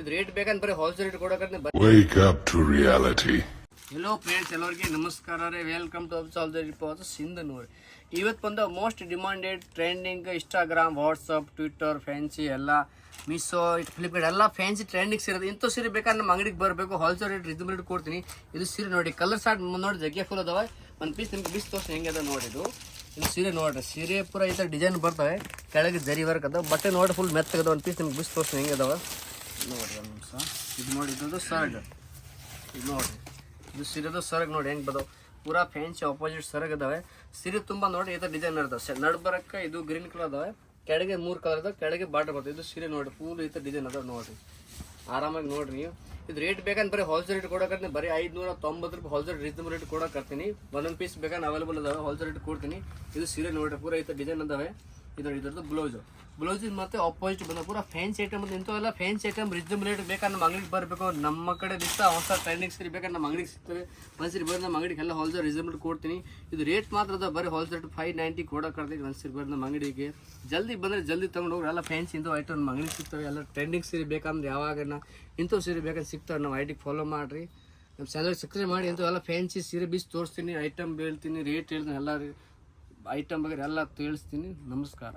ಇದು ರೇಟ್ ಬೇಕಂತ ಬರೀ ಹೋಲ್ಸೇಲ್ ರೇಟ್ ಕೊಡಕತ್ತೆ. Wake up to reality. Hello friends, ಎಲ್ಲರಿಗೆ ನಮಸ್ಕಾರ ರೀ. Welcome to all the report ಸಿಂಧ್ ನೋಡಿ. ಇವತ್ತು ಬಂದ most demanded trending Instagram, WhatsApp, Twitter, fancy ಎಲ್ಲ ಮೀಶೋ, ಫ್ಲಿಪ್ಕಾರ್ಟ್ ಎಲ್ಲ ಫ್ಯಾನ್ಸಿ ಟ್ರೆಂಡಿಂಗ್ ಸೀರೆ. ಇಂಥ ಸೀರೆ ಬೇಕಾದ್ರೆ ನಮ್ಮ ಅಂಗಡಿಗೆ ಬರಬೇಕು. ಹೋಲ್ಸೇಲ್ ರೇಟ್ ರಿಸನಬಲ್ ರೇಟ್ ಕೊಡ್ತೀನಿ. ಇದು ಸೀರೆ ನೋಡಿ, ಕಲರ್ ಶಾರ್ಟ್ ನೋಡಿ ಜಗ್ಗೆ ಫುಲ್ ಅದಾವೆ. ಒಂದು ಪೀಸ್ ನಿಮ್ಗೆ ಬಿಸ್ ತೋರಿಸಿ ಹೆಂಗೆ ಅದ ನೋಡಿದ್ದು. ಇದು ಸೀರೆ ನೋಡ್ರಿ, ಸೀರೆ ಪೂರ ಈ ಥರ ಡಿಸೈನ್ ಬರ್ತವೆ, ಕೆಳಗೆ ಜರಿ ವರ್ಕ್ ಅದ. ಬಟ್ಟೆ ನೋಡಿ ಫುಲ್ ಮೆತ್ತಗದ. ಒಂದು ಪೀಸ್ ನಿಮ್ಗೆ ಬಿಸ್ ತೋರಿಸಿ ಹೆಂಗೆ ಅದಾವೆ ನೋಡಿರಿ. ಒಂದು ನಿಮಿಷ. ಇದು ನೋಡಿ, ಇದು ಸರ್ಗ್. ಇದು ನೋಡಿರಿ, ಇದು ಸೀರೆದು ಸರ್ಗ್ ನೋಡಿ ಹೆಂಗೆ ಬದಾವೆ. ಪೂರಾ ಫ್ಯಾನ್ಸಿ ಆಪೋಸಿಟ್ ಸರ್ಗ್ ಅದಾವೆ. ಸೀರೆ ತುಂಬ ನೋಡಿ ಈ ಥರ ಡಿಸೈನ್ ಇರ್ತವೆ. ನಡ್ಬರಕ್ಕೆ ಇದು ಗ್ರೀನ್ ಕಲರ್ ಅದಾವೆ, ಕೆಳಗೆ 3 ಕಲರ್ ಅದಾವೆ, ಕೆಳಗೆ ಬಾರ್ಡರ್ ಬರ್ತದೆ. ಇದು ಸೀರೆ ನೋಡಿ ಫುಲ್ ಈ ಥರ ಡಿಸೈನ್ ಅದಾವೆ ನೋಡಿರಿ. ಆರಾಮಾಗಿ ನೋಡಿರಿ ನೀವು. ಇದು ರೇಟ್ ಬೇಕಂತ ಬರೀ ಹೋಲ್ಸೇಲ್ ರೇಟ್ ಕೊಡಕತ್ತೀನಿ. ಬರೀ 590 ರೂಪಾಯಿ ಹೋಲ್ಸೇಲ್ ರೀಸನಬಲ್ ರೇಟ್ ಕೊಡಕತ್ತೀನಿ. ಒಂದೊಂದು ಪೀಸ್ ಬೇಕಂದ್ರೆ ಅವೈಲೇಬಲ್ ಅದಾವೆ, ಹೋಲ್ಸೇಲ್ ರೇಟ್ ಕೊಡ್ತೀನಿ. ಇದು ಸೀರೆ ನೋಡಿರಿ ಪೂರ ಈ ಥರ ಡಿಸೈನ್ ಅದಾವೆ. ಇದ್ರದ್ದು ಬ್ಲೌಸ್ ಮತ್ತೆ ಆಪೋಸಿಟ್ ಬಂದ ಪೂರ ಫ್ಯಾನ್ಸಿ ಐಟಮ್. ಇಂಥವೆಲ್ಲ ಫ್ಯಾನ್ಸಿ ಐಟಮ್ ರೀಸನಬಲ್ ರೇಟ್ ಬೇಕಾದ್ರೆ ನಮ್ಮ ಅಂಗಡಿಗೆ ಬರಬೇಕು. ನಮ್ಮ ಕಡೆ ದಿವಸ ಹೊಸ ಟ್ರೆಂಡಿಂಗ್ ಸೀರೆ ಬೇಕಾದ್ರೆ ನಮ್ಮ ಅಂಗಡಿಗೆ ಸಿಗ್ತವೆ. ಒಂದ್ಸರಿ ಬರೀ ನಮ್ಮ ಅಂಗಡಿಗೆ ಎಲ್ಲ ಹೋಲ್ಸೇಲ್ ರೀಸನಬಲ್ ಕೊಡ್ತೀನಿ. ಇದು ರೇಟ್ ಮಾತ್ರ ಅದ, ಬರೀ ಹೋಲ್ಸೇಲ್ 590 ಕೊಡೋಕ್ಕಾಗ್ತದೆ. ಒಂದ್ಸರಿ ಬರೀ ನಮ್ಮ ಅಂಗಡಿಗೆ ಜಲ್ದಿ ಬಂದರೆ ಜಲ್ದಿ ತೊಗೊಂಡು ಹೋಗಿ. ಎಲ್ಲ ಫ್ಯಾನ್ಸಿ ಇಂಥವು ಐಟಮ್ ನಮ್ಮ ಅಂಗಡಿಗೆ ಸಿಗ್ತವೆ. ಎಲ್ಲ ಟ್ರೆಂಡಿಂಗ್ ಸೀರೆ ಬೇಕಂದ್ರೆ ಯಾವಾಗ ಇಂಥವು ಸೀರೆ ಬೇಕಂದ್ರೆ ಸಿಗ್ತವೆ. ನಮ್ಮ ಐಟಿಗೆ ಫಾಲೋ ಮಾಡಿರಿ, ನಮ್ಮ ಚಾನಲ್ ಸಬ್ಸ್ಕ್ರೈಬ್ ಮಾಡಿ. ಇಂಥವೆಲ್ಲ ಫ್ಯಾನ್ಸಿ ಸೀರೆ ಬೀಸ್ ತೋರಿಸ್ತೀನಿ, ಐಟಮ್ ಹೇಳ್ತೀನಿ, ರೇಟ್ ಹೇಳ್ತೀನಿ, ಎಲ್ಲ ಐಟಮ್ ಬಗ್ಗೆ ಎಲ್ಲ ತಿಳಿಸ್ತೀನಿ. ನಮಸ್ಕಾರ.